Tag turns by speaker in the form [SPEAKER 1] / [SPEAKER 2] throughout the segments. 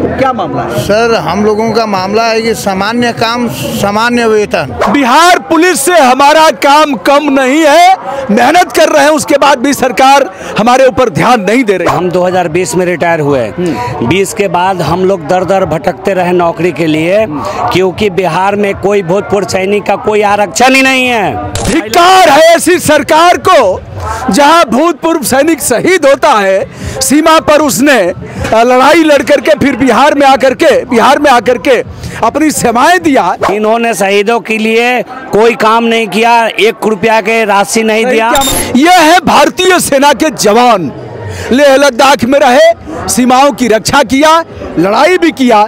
[SPEAKER 1] क्या मामला है?
[SPEAKER 2] सर, हम लोगों का मामला है कि सामान्य काम सामान्य वेतन।
[SPEAKER 1] बिहार पुलिस से हमारा काम कम नहीं है, मेहनत कर रहे हैं, उसके बाद भी सरकार हमारे ऊपर ध्यान नहीं दे रही।
[SPEAKER 3] हम 2020 में रिटायर हुए। 20 के बाद हम लोग दर दर भटकते रहे नौकरी के लिए, क्योंकि बिहार में कोई भूतपूर्व सैनिक का कोई आरक्षण ही नहीं है।
[SPEAKER 1] धिक्कार है ऐसी सरकार को, जहां भूतपूर्व सैनिक शहीद होता है, सीमा पर उसने लड़ाई लड़ करके फिर बिहार में आकर के अपनी सेवाएं दिया।
[SPEAKER 3] इन्होंने शहीदों के लिए कोई काम नहीं किया, 1 रुपया के राशि नहीं दिया।
[SPEAKER 1] यह है भारतीय सेना के जवान, लेह लद्दाख में रहे, सीमाओं की रक्षा किया, लड़ाई भी किया।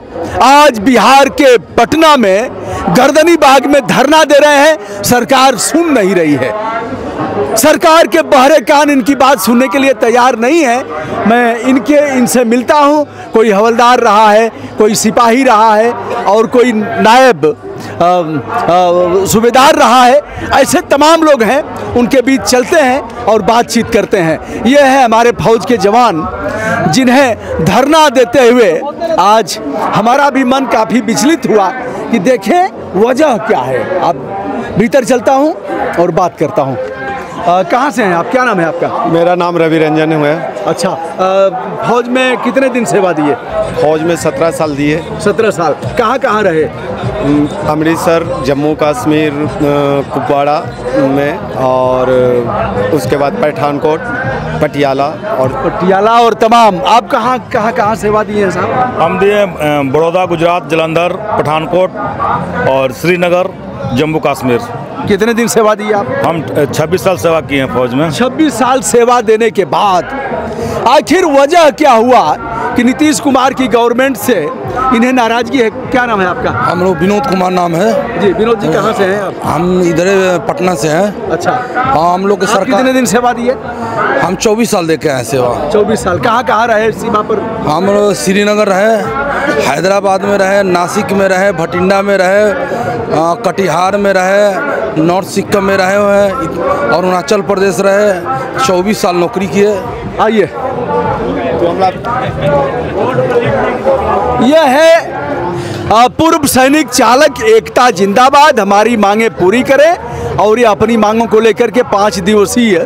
[SPEAKER 1] आज बिहार के पटना में गर्दनी बाग में धरना दे रहे हैं, सरकार सुन नहीं रही है। सरकार के बहरे कान इनकी बात सुनने के लिए तैयार नहीं है। मैं इनसे मिलता हूं, कोई हवलदार रहा है, कोई सिपाही रहा है और कोई नायब सूबेदार रहा है, ऐसे तमाम लोग हैं, उनके बीच चलते हैं और बातचीत करते हैं। ये है हमारे फौज के जवान, जिन्हें धरना देते हुए आज हमारा भी मन काफ़ी विचलित हुआ कि देखें वजह क्या है। अब भीतर चलता हूं और बात करता हूं। कहाँ से हैं आप? क्या नाम है आपका?
[SPEAKER 4] मेरा नाम रवि रंजन है।
[SPEAKER 1] अच्छा, फौज में कितने दिन सेवा दिए?
[SPEAKER 4] फौज में 17 साल दिए।
[SPEAKER 1] 17 साल। कहाँ कहाँ रहे?
[SPEAKER 4] अमृतसर, जम्मू कश्मीर, कुपवाड़ा में, और उसके बाद पठानकोट, पटियाला और
[SPEAKER 1] तमाम। आप कहाँ सेवा दिए हैं साहब?
[SPEAKER 5] हम दिए बड़ौदा, गुजरात, जालंधर, पठानकोट और श्रीनगर, जम्मू कश्मीर।
[SPEAKER 1] कितने दिन सेवा दी आप?
[SPEAKER 5] हम 26 साल सेवा किए हैं फौज में।
[SPEAKER 1] 26 साल सेवा देने के बाद आखिर वजह क्या हुआ कि नीतीश कुमार की गवर्नमेंट से इन्हें नाराजगी है? क्या नाम है आपका?
[SPEAKER 6] हम लोग विनोद कुमार नाम है
[SPEAKER 1] जी। विनोद जी, कहाँ से हैं आप?
[SPEAKER 6] हम इधर पटना से हैं।
[SPEAKER 1] अच्छा।
[SPEAKER 6] हाँ, हम लोग सरकार।
[SPEAKER 1] कितने दिन सेवा दिए?
[SPEAKER 6] हम 24 साल देके हैं सेवा।
[SPEAKER 1] 24 साल। कहाँ रहे सीमा पर?
[SPEAKER 6] हम श्रीनगर रहे, हैदराबाद में रहे, नासिक में रहे, भटिंडा में रहे, कटिहार में रहे, नॉर्थ सिक्किम में रहे हुए हैं और अरुणाचल प्रदेश रहे। 24 साल नौकरी किए।
[SPEAKER 1] आइए, यह है पूर्व सैनिक चालक एकता जिंदाबाद, हमारी मांगे पूरी करें, और ये अपनी मांगों को लेकर के 5 दिवसीय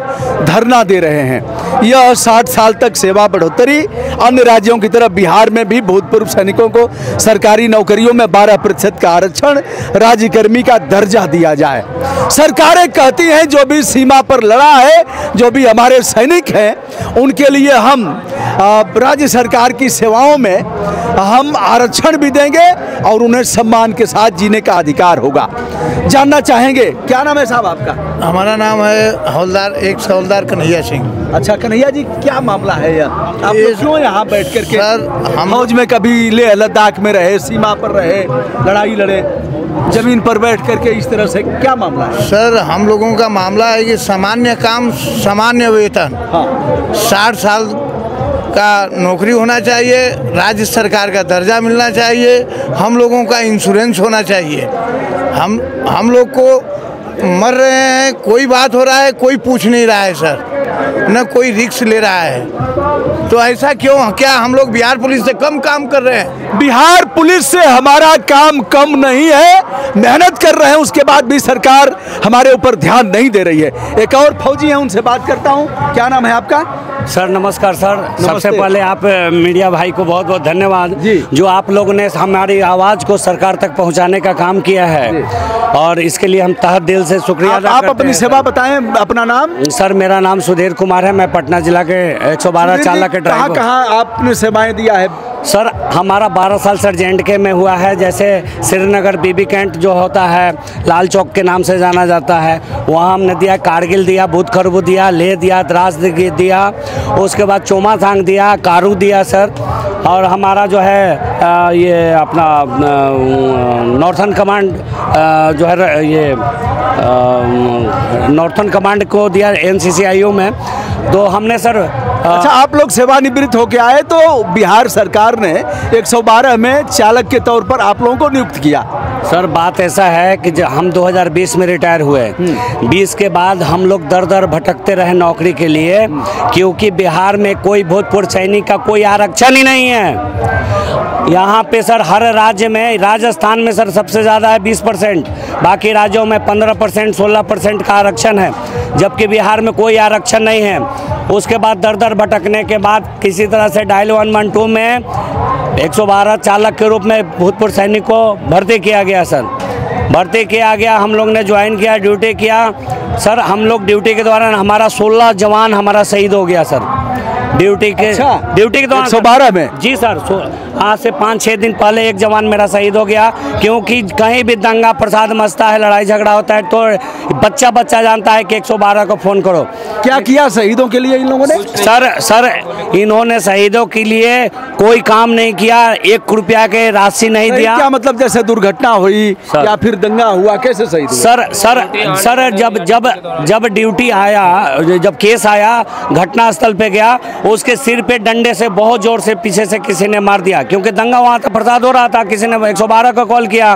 [SPEAKER 1] धरना दे रहे हैं। यह 60 साल तक सेवा बढ़ोतरी, अन्य राज्यों की तरह बिहार में भी भूतपूर्व सैनिकों को सरकारी नौकरियों में 12% का आरक्षण, राज्यकर्मी का दर्जा दिया जाए। सरकारें कहती हैं जो भी सीमा पर लड़ा है, जो भी हमारे सैनिक हैं, उनके लिए हम राज्य सरकार की सेवाओं में हम आरक्षण भी देंगे और उन्हें सम्मान के साथ जीने का अधिकार होगा। जानना चाहेंगे, क्या नाम है साहब आपका?
[SPEAKER 2] हमारा नाम है हवलदार कन्हैया सिंह।
[SPEAKER 1] अच्छा कन्हैया जी, क्या मामला है यह? आप क्यों यहाँ बैठ कर के?
[SPEAKER 2] सर, हम
[SPEAKER 1] फौज में कभी लेह लद्दाख में रहे, सीमा पर रहे, लड़ाई लड़े, जमीन पर बैठ करके इस तरह से क्या मामला है?
[SPEAKER 2] सर, हम लोगों का मामला है कि सामान्य काम सामान्य वेतन।
[SPEAKER 1] हाँ।
[SPEAKER 2] 60 साल का नौकरी होना चाहिए, राज्य सरकार का दर्जा मिलना चाहिए, हम लोगों का इंश्योरेंस होना चाहिए। हम लोग को मर रहे हैं, कोई बात हो रहा है, कोई पूछ नहीं रहा है सर, न कोई रिस्क ले रहा है। तो ऐसा क्यों? क्या हम लोग बिहार पुलिस से कम काम कर रहे हैं?
[SPEAKER 1] बिहार पुलिस से हमारा काम कम नहीं है, मेहनत कर रहे हैं, उसके बाद भी सरकार हमारे ऊपर ध्यान नहीं दे रही है। एक और फौजी हैं, उनसे बात करता हूं। क्या नाम है आपका?
[SPEAKER 3] सर नमस्कार सर। सबसे पहले आप मीडिया भाई को बहुत बहुत धन्यवाद जी, जो आप लोगों ने हमारी आवाज़ को सरकार तक पहुंचाने का काम किया है, और इसके लिए हम तहे दिल से शुक्रिया अदा करते हैं।
[SPEAKER 1] आप अपनी सेवा बताएं, अपना नाम?
[SPEAKER 3] सर मेरा नाम सुधीर कुमार है, मैं पटना जिला के 112 चालक के ड्राइवर।
[SPEAKER 1] कहाँ आपने सेवाएं दिया है?
[SPEAKER 3] सर हमारा 12 साल सर जे&के में हुआ है। जैसे श्रीनगर बीबी कैंट जो होता है, लाल चौक के नाम से जाना जाता है, वहाँ हमने दिया, कारगिल दिया, बुधखरबू दिया, लेह दिया, द्रास दिया, उसके बाद चोमाथांग दिया, कारू दिया सर। और हमारा जो है ये अपना नॉर्थन कमांड जो है ये नॉर्थन कमांड को दिया NCCIO में। तो हमने सर
[SPEAKER 1] अच्छा, आप लोग सेवानिवृत्त होके आए तो बिहार सरकार ने 112 में चालक के तौर पर आप लोगों को नियुक्त किया।
[SPEAKER 3] सर बात ऐसा है कि हम 2020 में रिटायर हुए। 20 के बाद हम लोग दर दर भटकते रहे नौकरी के लिए, क्योंकि बिहार में कोई भूतपूर्व सैनिक का कोई आरक्षण ही नहीं है। यहाँ पे सर हर राज्य में, राजस्थान में सर सबसे ज़्यादा है 20%, बाकी राज्यों में 15% 16% का आरक्षण है, जबकि बिहार में कोई आरक्षण नहीं है। उसके बाद दर दर भटकने के बाद किसी तरह से डायल 112 में 112 चालक के रूप में भूतपूर्व सैनिक को भर्ती किया गया सर। भर्ती किया गया, हम लोग ने ज्वाइन किया, ड्यूटी किया सर। हम लोग ड्यूटी के दौरान हमारा 16 जवान हमारा शहीद हो गया सर ड्यूटी के दौरान
[SPEAKER 1] 112 में।
[SPEAKER 3] जी सर, आज से 5-6 दिन पहले एक जवान मेरा शहीद हो गया, क्योंकि कहीं भी दंगा प्रसाद मचता है, लड़ाई झगड़ा होता है, तो बच्चा जानता है कि 112 को फ़ोन करो।
[SPEAKER 1] क्या किया शहीदों के लिए इन लोगों ने?
[SPEAKER 3] सर इन्होंने शहीदों के लिए कोई काम नहीं किया, 1 रुपया के राशि नहीं दिया।
[SPEAKER 1] क्या मतलब जैसे दुर्घटना हुई या फिर दंगा हुआ, कैसे शहीद हुआ?
[SPEAKER 3] सर जब ड्यूटी आया, जब केस आया, घटना स्थल पे गया, उसके सिर पे डंडे से बहुत जोर से पीछे से किसी ने मार दिया, क्योंकि दंगा वहाँ तक प्रसाद हो रहा था। किसी ने 112 का कॉल किया,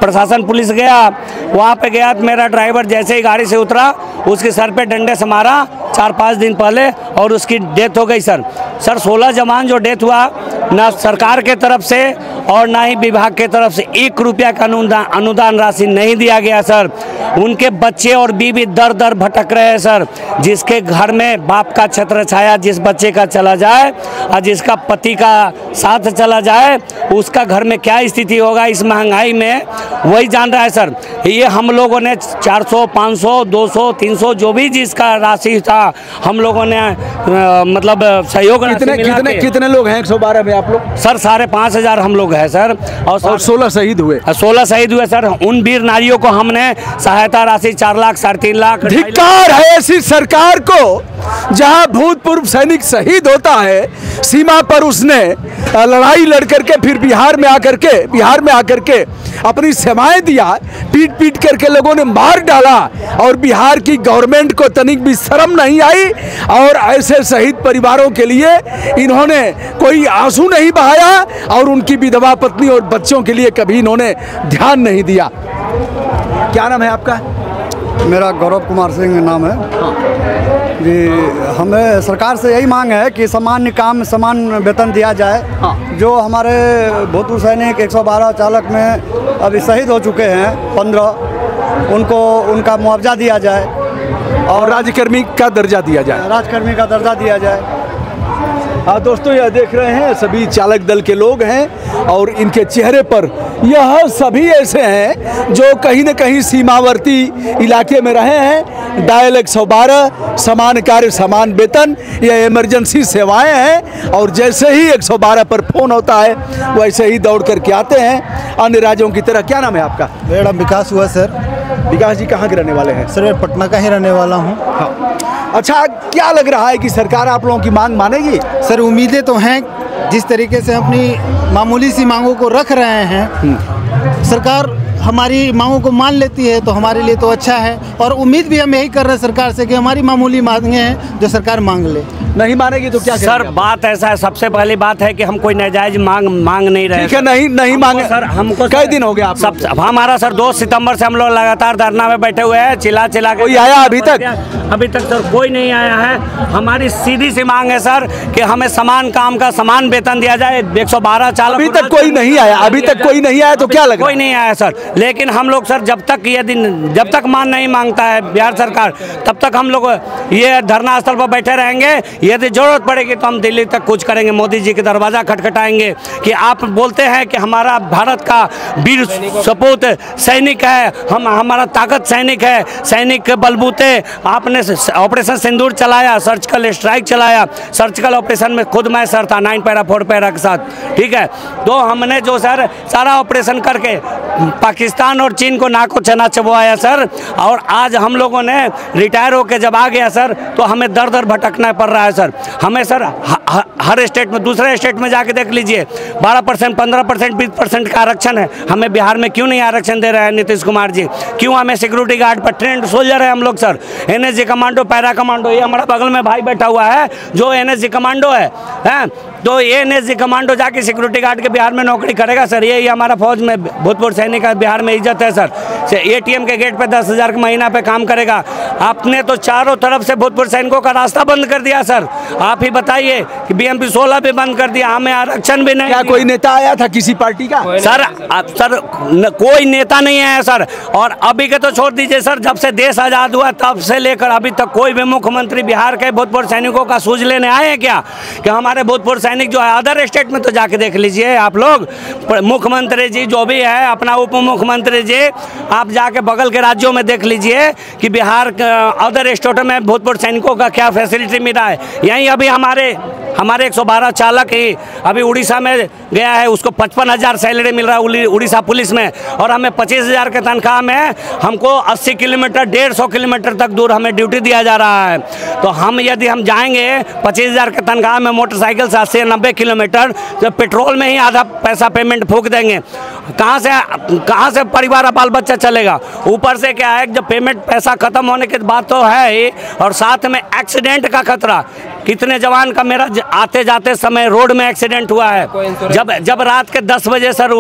[SPEAKER 3] प्रशासन पुलिस गया, वहाँ पे गया तो मेरा ड्राइवर जैसे ही गाड़ी से उतरा, उसके सर पे डंडे से मारा 4-5 दिन पहले, और उसकी डेथ हो गई सर। 16 जवान जो डेथ हुआ, ना सरकार के तरफ से और ना ही विभाग के तरफ से 1 रुपया का अनुदान राशि नहीं दिया गया सर। उनके बच्चे और बीवी दर दर भटक रहे हैं सर। जिसके घर में बाप का छत्र छाया जिस बच्चे का चला जाए और जिसका पति का साथ चला जाए, उसका घर में क्या स्थिति होगा इस महंगाई में, वही जान रहा है सर। ये हम लोगों ने 400, 500, 200, 300 जो भी जिसका राशि था, हम लोगों ने मतलब सहयोग।
[SPEAKER 1] कितने लोग हैं 112 में आप लोग?
[SPEAKER 3] सर 5,500 हम लोग हैं सर, और
[SPEAKER 1] 16 शहीद हुए।
[SPEAKER 3] 16 शहीद हुए सर। उन वीर नारियों को हमने सहायता राशि 4 लाख, 3.5 लाख।
[SPEAKER 1] धिक्कार है ऐसी सरकार को, जहां भूतपूर्व सैनिक शहीद होता है, सीमा पर उसने लड़ाई लड़ करके फिर बिहार में आकर के अपनी सेवाएं दिया, पीट करके लोगों ने मार डाला, और बिहार की गवर्नमेंट को तनिक भी शर्म नहीं आई, और ऐसे शहीद परिवारों के लिए इन्होंने कोई आंसू नहीं बहाया, और उनकी विधवा पत्नी और बच्चों के लिए कभी इन्होंने ध्यान नहीं दिया। क्या नाम है आपका?
[SPEAKER 7] मेरा गौरव कुमार सिंह नाम है जी। हमें सरकार से यही मांग है कि सामान्य काम समान वेतन दिया जाए। जो हमारे भूतपूर्व सैनिक 112 चालक में अभी शहीद हो चुके हैं 15, उनको उनका मुआवजा दिया जाए और
[SPEAKER 1] राज्यकर्मी का दर्जा दिया जाए।
[SPEAKER 7] राजकर्मी का दर्जा दिया जाए।
[SPEAKER 1] हाँ दोस्तों, यह देख रहे हैं सभी चालक दल के लोग हैं, और इनके चेहरे पर यह सभी ऐसे हैं जो कहीं न कहीं सीमावर्ती इलाके में रहे हैं। डायल 112, समान कार्य समान वेतन, यह इमरजेंसी सेवाएं हैं, और जैसे ही 112 पर फोन होता है वैसे ही दौड़ करके आते हैं अन्य राज्यों की तरह। क्या नाम है आपका?
[SPEAKER 8] मेरा विकास हुआ सर।
[SPEAKER 1] विकास जी कहाँ के रहने वाले हैं?
[SPEAKER 8] सर मैं पटना का ही रहने वाला हूँ।
[SPEAKER 1] हाँ। अच्छा, क्या लग रहा है कि सरकार आप लोगों की मांग मानेगी?
[SPEAKER 8] सर उम्मीदें तो हैं, जिस तरीके से अपनी मामूली सी मांगों को रख रहे हैं, सरकार हमारी मांगों को मान लेती है तो हमारे लिए तो अच्छा है। और उम्मीद भी हम यही कर रहे हैं सरकार से कि हमारी मामूली मांगें हैं जो सरकार मांग ले।
[SPEAKER 1] नहीं मानेगी तो क्या
[SPEAKER 3] सर? बात ऐसा है, सबसे पहली बात है कि हम कोई नाजायज मांग नहीं रहे।
[SPEAKER 1] ठीक है, नहीं मांगे
[SPEAKER 3] सर। हमको
[SPEAKER 1] कई दिन हो गया आप
[SPEAKER 3] सब? हमारा सर 2 सितंबर से हम लोग लगातार धरना में बैठे हुए हैं, चिल्ला के।
[SPEAKER 1] कोई आया अभी तक?
[SPEAKER 3] अभी तक सर कोई नहीं आया है। हमारी सीधी सी मांग है सर कि हमें समान काम का समान वेतन दिया जाए। 112 चालक
[SPEAKER 1] अभी तक कोई नहीं आया। अभी तक कोई नहीं आया तो क्या लगा?
[SPEAKER 3] कोई नहीं आया सर। लेकिन हम लोग सर जब तक मान नहीं मांगता है बिहार सरकार, तब तक हम लोग ये धरना स्थल पर बैठे रहेंगे। यदि जरूरत पड़ेगी तो हम दिल्ली तक कुछ करेंगे, मोदी जी के दरवाजा खटखटाएंगे कि आप बोलते हैं कि हमारा भारत का वीर सपूत सैनिक है, हमारा ताकत सैनिक है, सैनिक के बलबूते आपने ऑपरेशन सिंदूर चलाया, सर्जिकल स्ट्राइक चलाया। सर्जिकल ऑपरेशन में खुद मैं सर था 9 पैरा 4 पैरा के साथ, ठीक है। तो हमने जो सर सारा ऑपरेशन करके पाकिस्तान और चीन को नाको चना चबवाया सर। और आज हम लोगों ने रिटायर होकर जब आ गया सर, तो हमें दर दर भटकना पड़ रहा है सर। हमें सर हर स्टेट में, दूसरे स्टेट में जाके देख लीजिए, 12%, 15%, 20% का आरक्षण है। हमें बिहार में क्यों नहीं आरक्षण दे रहे हैं नीतीश कुमार जी? क्यों हमें सिक्योरिटी गार्ड पर ट्रेंड सोल्जर है हम लोग sir, NSG commando, para commando. ये हमारा बगल में भाई बैठा हुआ है जो एनएसजी कमांडो है। तो ये एनएसजी कमांडो जाके सिक्योरिटी गार्ड के बिहार में नौकरी करेगा सर? ये हमारा फौज में भूतपूर्व सैनिक का बिहार में इज्जत है सर। एटीएम के गेट पे 10,000 के महीना पे काम करेगा। आपने तो चारों तरफ से भूतपूर्व सैनिकों का रास्ता बंद कर दिया सर। आप ही बताइए कि बीएमपी 16 भी बंद कर दिया, हमें आरक्षण भी नहीं।
[SPEAKER 1] क्या कोई नेता आया था किसी पार्टी का?
[SPEAKER 3] सर कोई नेता नहीं है सर। और अभी के तो छोड़ दीजिए सर, जब से देश आज़ाद हुआ तब से लेकर अभी तक कोई भी मुख्यमंत्री बिहार के भूतपूर्व सैनिकों का सूझ लेने आए हैं क्या? कि हमारे भूतपूर्व सैनिक जो है अदर स्टेट में तो जाके देख लीजिए आप लोग, मुख्यमंत्री जी जो भी है, अपना उप मुख्यमंत्री जी, आप जाके बगल के राज्यों में देख लीजिए कि बिहार अदर स्टेटों में भूतपूर्व सैनिकों का क्या फैसिलिटी मिल रहा है। यहीं अभी हमारे 112 चालक ही अभी उड़ीसा में गया है, उसको 55,000 सैलरी मिल रहा है उड़ीसा पुलिस में, और हमें 25,000 के तनख्वाह में हमको 80 किलोमीटर 150 किलोमीटर तक दूर हमें ड्यूटी दिया जा रहा है। तो हम यदि हम जाएंगे 25,000 के तनख्वाह में मोटरसाइकिल से 80 90 किलोमीटर, तो पेट्रोल में ही आधा पैसा पेमेंट फूंक देंगे। कहाँ से परिवार बाल बच्चा चलेगा? ऊपर से क्या है, जब पेमेंट पैसा खत्म होने के बाद तो है ही, और साथ में एक्सीडेंट का खतरा। कितने जवान का मेरा आते जाते समय रोड में एक्सीडेंट हुआ है। जब रात के 10 बजे सर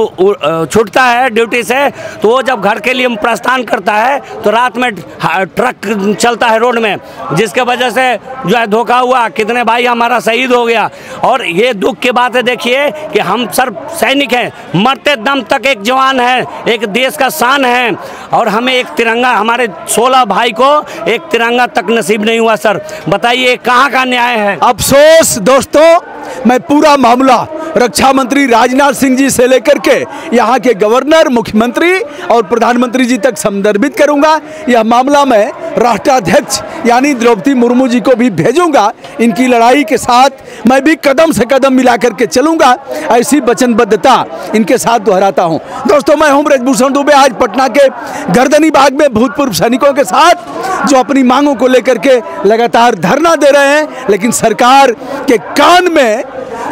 [SPEAKER 3] छूटता है ड्यूटी से, तो वो जब घर के लिए प्रस्थान करता है तो रात में ट्रक चलता है रोड में, जिसके वजह से जो है धोखा हुआ, कितने भाई हमारा शहीद हो गया। और ये दुख की बात है, देखिए कि हम सर सैनिक हैं, मरते दम तक एक जवान है, एक देश का शान है, और हमें एक तिरंगा, हमारे 16 भाई को एक तिरंगा तक नसीब नहीं हुआ। सर बताइए कहाँ का न्याय है?
[SPEAKER 1] अफसोस दोस्तों, मैं पूरा मामला रक्षा मंत्री राजनाथ सिंह जी से लेकर के यहाँ के गवर्नर, मुख्यमंत्री और प्रधानमंत्री जी तक संदर्भित करूंगा। यह मामला मैं राष्ट्राध्यक्ष यानी द्रौपदी मुर्मू जी को भी भेजूंगा। इनकी लड़ाई के साथ मैं भी कदम से कदम मिला करके चलूंगा, ऐसी वचनबद्धता इनके साथ दोहराता हूं। दोस्तों, मैं हूं ब्रजभूषण दुबे, आज पटना के गर्दनी बाग में भूतपूर्व सैनिकों के साथ जो अपनी मांगों को लेकर के लगातार धरना दे रहे हैं, लेकिन सरकार के कान में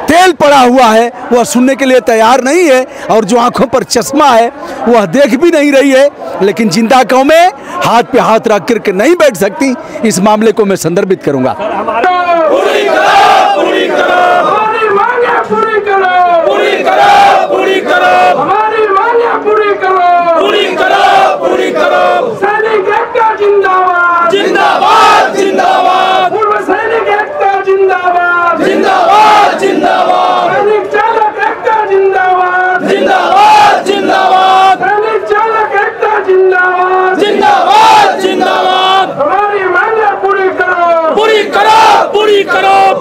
[SPEAKER 1] तेल पड़ा हुआ है, वह सुनने के लिए तैयार नहीं है, और जो आंखों पर चश्मा है वह देख भी नहीं रही है। लेकिन जिंदा कौमें हाथ पे हाथ रख करके नहीं बैठ सकती। इस मामले को मैं संदर्भित करूंगा।
[SPEAKER 9] पूरी करो, पूरी करो, हमारी मांगे पूरी करो, पूरी करो, पूरी करो, हमारी मांगे पूरी करो, पूरी करो, पूरी करो। सैनिक एकता जिंदाबाद, जिंदाबाद, जिंदाबाद। पूर्व सैनिक एकता जिंदाबाद, जिंदाबाद, जिंदाबाद। सैनिक चालक एकता जिंदाबाद, जिंदाबाद, जिंदाबाद। सैनिक चालक एकता जिंदाबाद, जिंदाबाद, जिंदाबाद। हमारी मांगे पूरी करो, पूरी करो, पूरी करो।